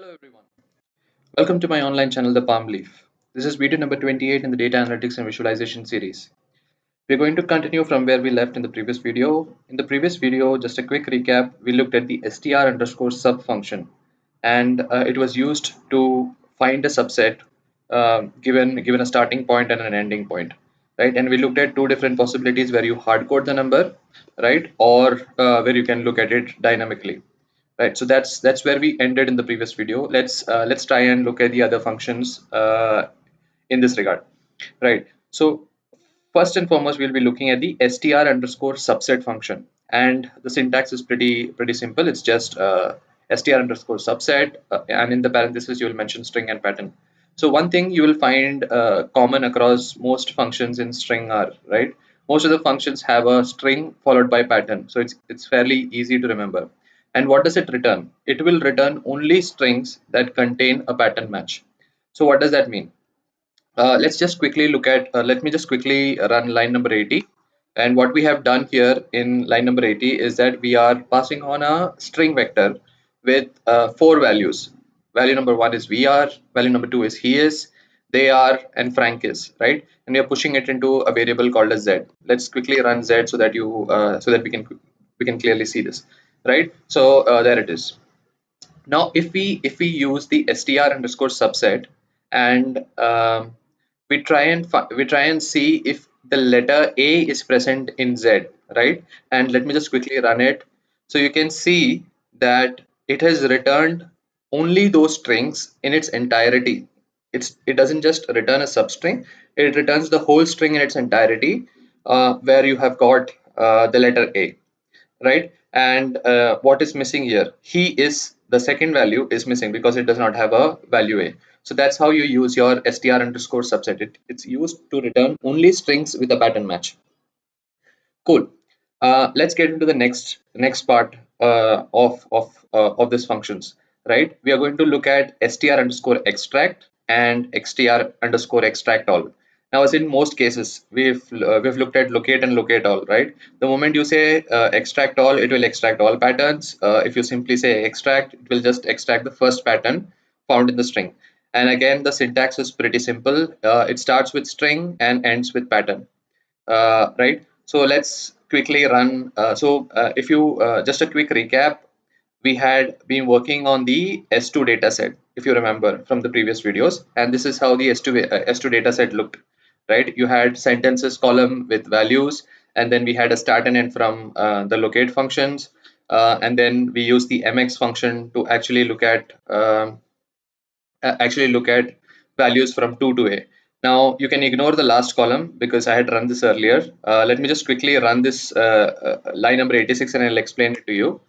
Hello everyone. Welcome to my online channel, The Palm Leaf. This is video number 28 in the Data Analytics and Visualization series. We're going to continue from where we left in the previous video. In the previous video, just a quick recap, we looked at the str underscore sub function, and it was used to find a subset given a starting point and an ending point, right? And we looked at two different possibilities where you hard code the number, right, or where you can look at it dynamically. Right, so that's where we ended in the previous video. Let's try and look at the other functions in this regard. Right, so first and foremost we'll be looking at the str underscore subset function, and the syntax is pretty simple. It's just str underscore subset, and in the parenthesis you will mention string and pattern. So one thing you will find common across most functions in string are, right, most of the functions have a string followed by pattern, so it's fairly easy to remember. And what does it return? It will return only strings that contain a pattern match. So what does that mean? Let's just quickly look at, let me just quickly run line number 80. And what we have done here in line number 80 is that we are passing on a string vector with four values. Value number one is VAR, value number two is he is, they are, and Frank is, right? And we are pushing it into a variable called as Z. Let's quickly run Z so that so that we can clearly see this, right? So there it is. Now if we use the str underscore subset, and we try and see if the letter A is present in Z, right? And let me just quickly run it. So you can see that it has returned only those strings in its entirety. It doesn't just return a substring, it returns the whole string in its entirety, where you have got the letter A, right? And what is missing here? He is, the second value is missing because it does not have a value A. So that's how you use your str underscore subset. It's used to return only strings with a pattern match. Cool. Let's get into the next part of this functions. Right. We are going to look at str underscore extract and str underscore extract all. Now, as in most cases, we've looked at locate and locate all. Right. The moment you say extract all, it will extract all patterns. If you simply say extract, it will just extract the first pattern found in the string. And again, the syntax is pretty simple. It starts with string and ends with pattern. Right. So let's quickly run. If you just a quick recap, we had been working on the S2 data set, if you remember from the previous videos, and this is how the S2 data set looked. Right, you had sentences column with values, and then we had a start and end from the locate functions, and then we use the mx function to actually look at values from 2 to a. Now you can ignore the last column because I had run this earlier. Let me just quickly run this line number 86 and I'll explain it to you.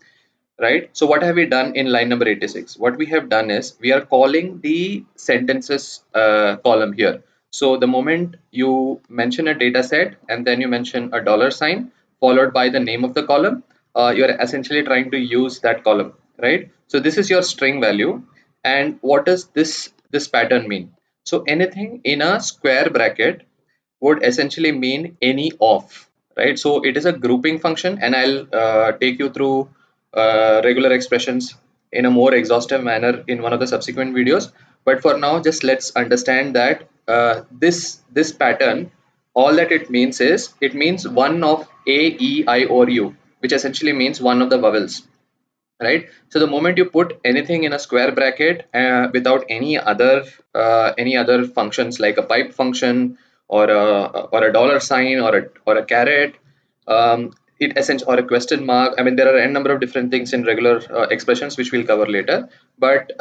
Right. So what have we done in line number 86? What we have done is we are calling the sentences column here. So the moment you mention a data set and then you mention a dollar sign followed by the name of the column, you're essentially trying to use that column, right? So this is your string value. And what does this pattern mean? So anything in a square bracket would essentially mean any of, right? So it is a grouping function, and I'll take you through regular expressions in a more exhaustive manner in one of the subsequent videos. But for now, just let's understand that this pattern, all that it means is it means one of A, E, I, or U, which essentially means one of the vowels, right? So the moment you put anything in a square bracket without any other functions like a pipe function or a dollar sign or a caret, it essentially, or a question mark. I mean, there are a number of different things in regular expressions which we'll cover later. But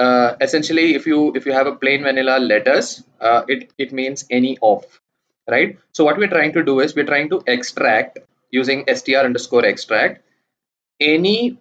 essentially, if you have a plain vanilla letters, it means any of, right? So what we're trying to do is we're trying to extract using str underscore extract any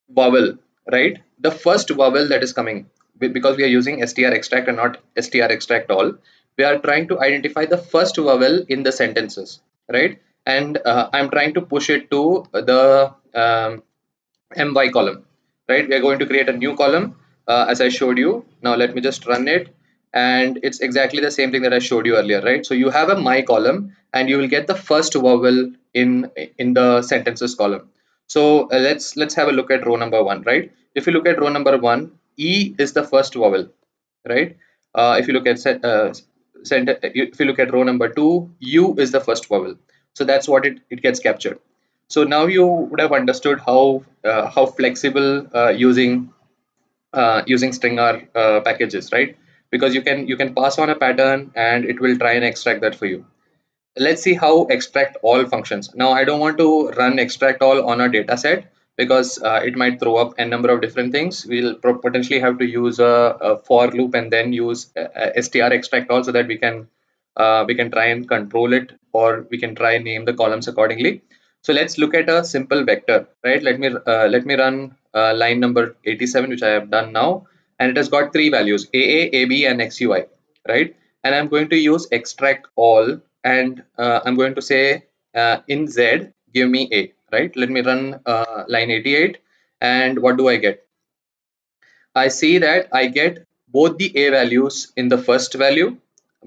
vowel, right? The first vowel that is coming, because we are using str extract and not str extract all, we are trying to identify the first vowel in the sentences, right? And I'm trying to push it to the my column, right? We are going to create a new column as I showed you. Now let me just run it, and it's exactly the same thing that I showed you earlier, right? So you have a my column and you will get the first vowel in the sentences column. So let's have a look at row number one, right? If you look at row number one, E is the first vowel, right? If you look at if you look at row number 2, U is the first vowel. So that's what it gets captured. So now you would have understood how flexible using STRINGR packages, right? Because you can pass on a pattern and it will try and extract that for you. Let's see how extract all functions. Now I don't want to run extract all on a data set because it might throw up a number of different things. We'll potentially have to use a for loop and then use str extract all, so that we can try and control it, or we can try and name the columns accordingly. So let's look at a simple vector, right? Let me run line number 87, which I have done now, and it has got three values: AA, AB, and XUI, right? And I'm going to use extract all, and I'm going to say in Z, give me A, right? Let me run line 88, and what do I get? I see that I get both the A values in the first value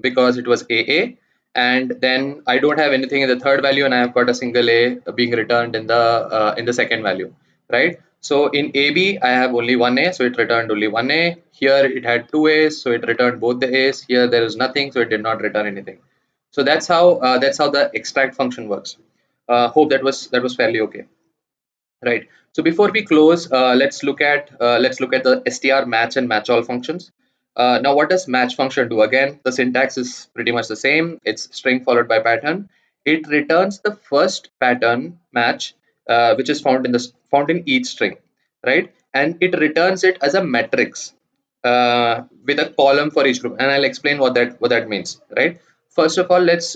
because it was AA, and then I don't have anything in the third value, and I have got a single A being returned in the second value, right? So in AB I have only one A, so it returned only one A. Here it had two A's, so it returned both the A's. Here there is nothing, so it did not return anything. So that's how the extract function works. Hope that was fairly okay. Right. So before we close, let's look at the str match and match all functions. Now, what does match function do? Again, the syntax is pretty much the same. It's string followed by pattern. It returns the first pattern match, which is found in each string, right? And it returns it as a matrix with a column for each group. And I'll explain what that means, right? First of all, let's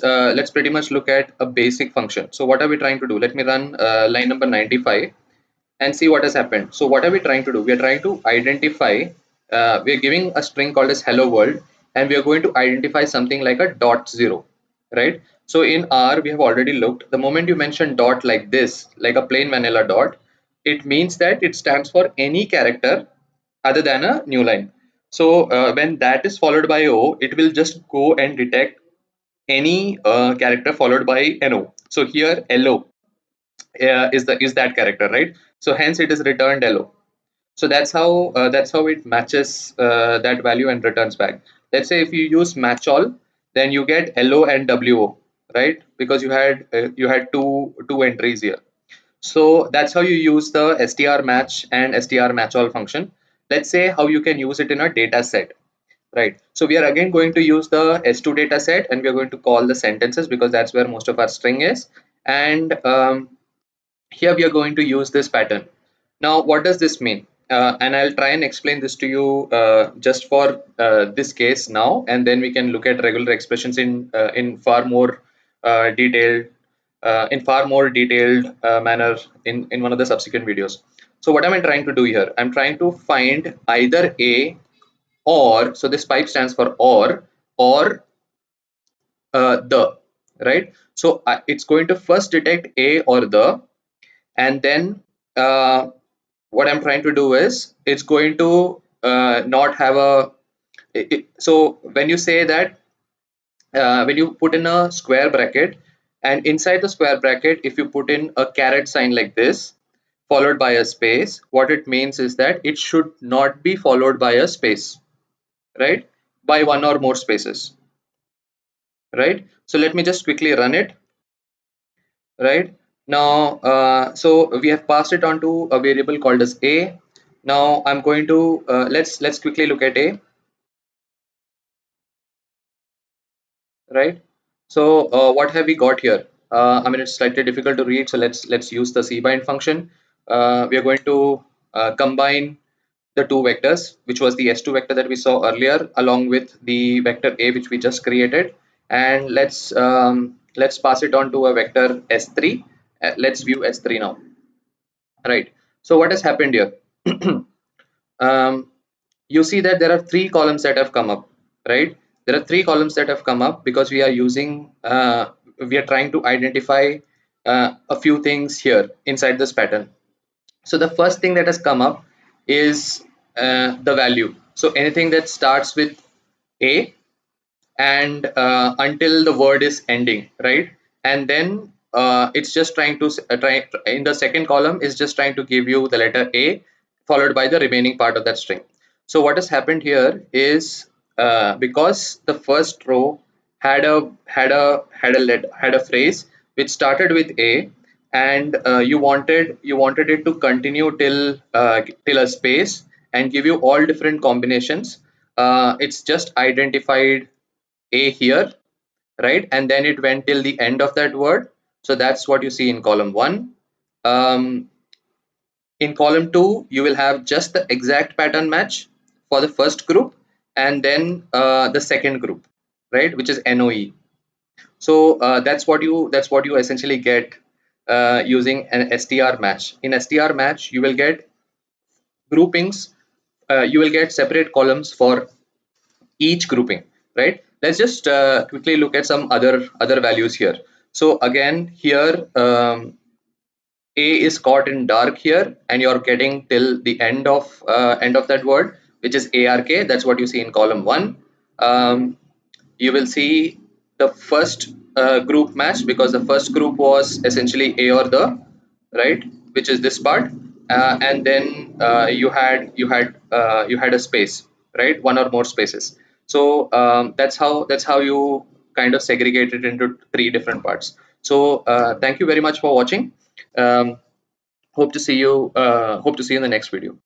pretty much look at a basic function. So what are we trying to do? Let me run line number 95 and see what has happened. So what are we trying to do? We are trying to identify, we are giving a string called as hello world, and we are going to identify something like a dot zero, right? So in R, we have already looked. The moment you mention dot like this, like a plain vanilla dot, it means that it stands for any character other than a new line. So when that is followed by O, it will just go and detect any character followed by NO. So here LO is that character, right? So hence it is returned LO. So that's how it matches that value and returns back. Let's say if you use match all, then you get LO and WO, right? Because you had two entries here. So that's how you use the str match and str match all function. Let's say how you can use it in a data set, right? So we are again going to use the S2 data set, and we are going to call the sentences because that's where most of our string is. And here we are going to use this pattern. Now, what does this mean? And I'll try and explain this to you just for this case now, and then we can look at regular expressions in far more detailed manner in one of the subsequent videos. So what am I trying to do here? I'm trying to find either A or, so this pipe stands for or the, right? So it's going to first detect A or the, and then what I'm trying to do is it's going to not have so when you say that, when you put in a square bracket, and inside the square bracket if you put in a caret sign like this followed by a space, what it means is that it should not be followed by a space, right? By one or more spaces, right? So let me just quickly run it. Right now, so we have passed it on to a variable called as A. Now I'm going to let's quickly look at A, right? So what have we got here? I mean, it's slightly difficult to read, so let's use the cbind function. We are going to combine the two vectors, which was the S2 vector that we saw earlier, along with the vector A, which we just created, and let's pass it on to a vector S3. Let's view S3 now. Right. So what has happened here? You see that there are three columns that have come up, right? There are three columns that have come up because we are trying to identify a few things here inside this pattern. So the first thing that has come up is the value. So anything that starts with A and until the word is ending, right? And then it's just trying to try in the second column is just trying to give you the letter A followed by the remaining part of that string. So what has happened here is, because the first row had a phrase which started with A, and you wanted it to continue till a space and give you all different combinations. It's just identified A here, right? And then it went till the end of that word. So that's what you see in column one. Um, in column 2, you will have just the exact pattern match for the first group, and then the second group, right, which is NOE. So that's what you essentially get using an STR match. In STR match, you will get groupings. You will get separate columns for each grouping, right? Let's just quickly look at some other values here. So again, here A is caught in dark here, and you're getting till the end of that word, which is ARK. That's what you see in column one. Um, you will see the first group match, because the first group was essentially A or the, right, which is this part, and then you had a space, right, one or more spaces. So that's how you kind of segregate it into three different parts. So thank you very much for watching. um, hope to see you in the next video.